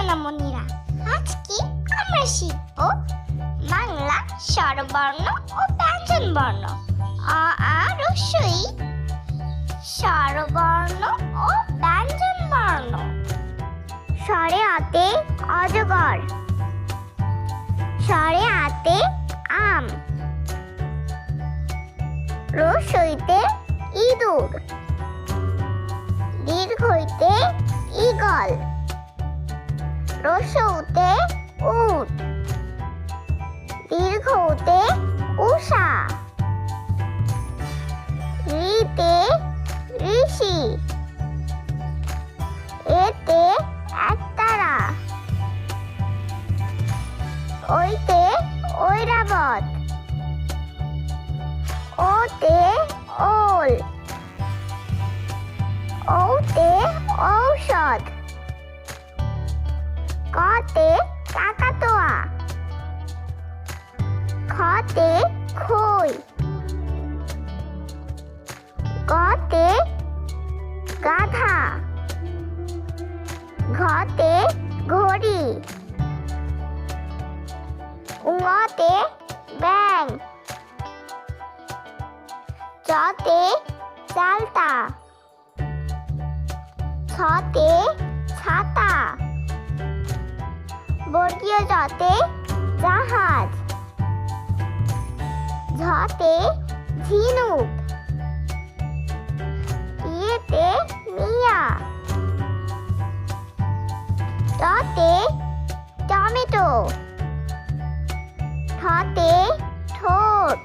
সোনামণিরা, আজকে আমরা শিখব বাংলা স্বরবর্ণ ও ব্যঞ্জনবর্ণ। অ আ ই স্বরবর্ণ ও ব্যঞ্জনবর্ণ। স্বরে আতে অজগর, স্বরে আতে আম, রসইতে ইঁদুর, দীর্ঘইতে ঈগল, রসৌতে উট, দীর্ঘৌতে উষা, ঋতে ঋষি, এতে একতারা, ঐতে ঐরাবত, ওতে ওল, ঔতে ঔষধ, কতে কাকাতুয়া, খতে খই, গতে গাধা, ঘতে ঘড়ি, ঙতে ব্যাঙ, চতে চালতা, ছতে ছাতা, বর্গীয় জতে জাহাজ, ঝতে ঝিনুক, ইয়েতে মিয়া, টতে টমেটো, ঠতে ঠোঁট,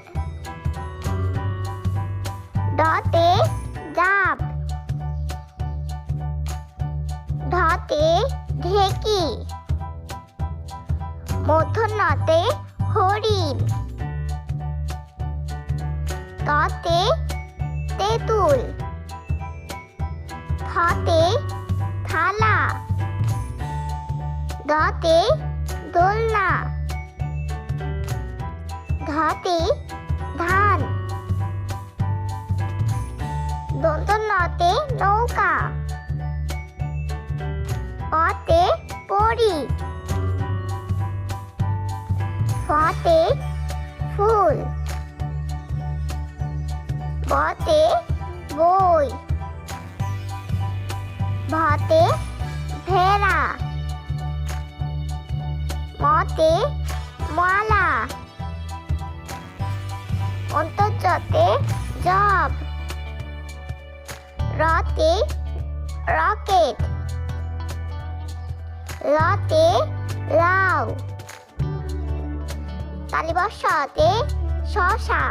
ডতে ডাব, ঢতে ঢেকি, মূর্ধন্যতে হরিণ, ততে তেঁতুল, থতে থালা, দতে দোলনা, ধতে ধান, দন্তন্যতে নৌকা, পতে পরী, ফতে ফুল, বতে বই, ভতে ভেড়া, মতে মালা, অন্তর্জতে জব, রতে রকেট, লতে লাউ, তালিবস্যতে শশা,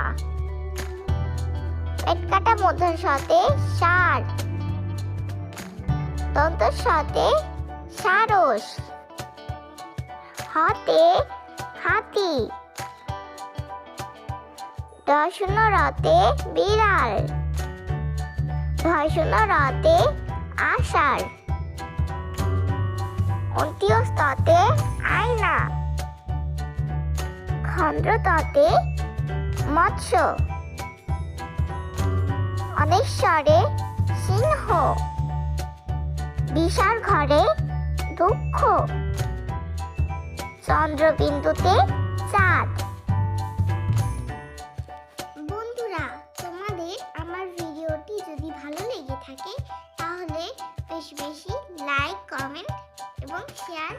পেটকাটা মূর্ধন্যতে ষাঁড়, দন্তস্বতে সারস, হতে হাতি, রতে বিড়াল, রতে আষাঢ়, অন্ত্যস্ততে আয়না, খন্ডততে মৎস্য, অনেশ্বরে সিংহ, বিষার ঘরে দুঃখ, চন্দ্রবিন্দুতে চাঁদ। বন্ধুরা, তোমাদের আমার ভিডিওটি যদি ভালো লেগে থাকে তাহলে বেশি বেশি লাইক, কমেন্ট এবং শেয়ার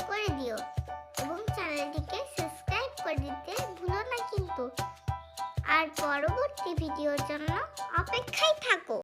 করে দিও এবং চ্যানেলটিকে সাবস্ক্রাইব করে দিতে ভুলো না কিন্তু। আর পরবর্তী ভিডিওর জন্য অপেক্ষায় থাকো।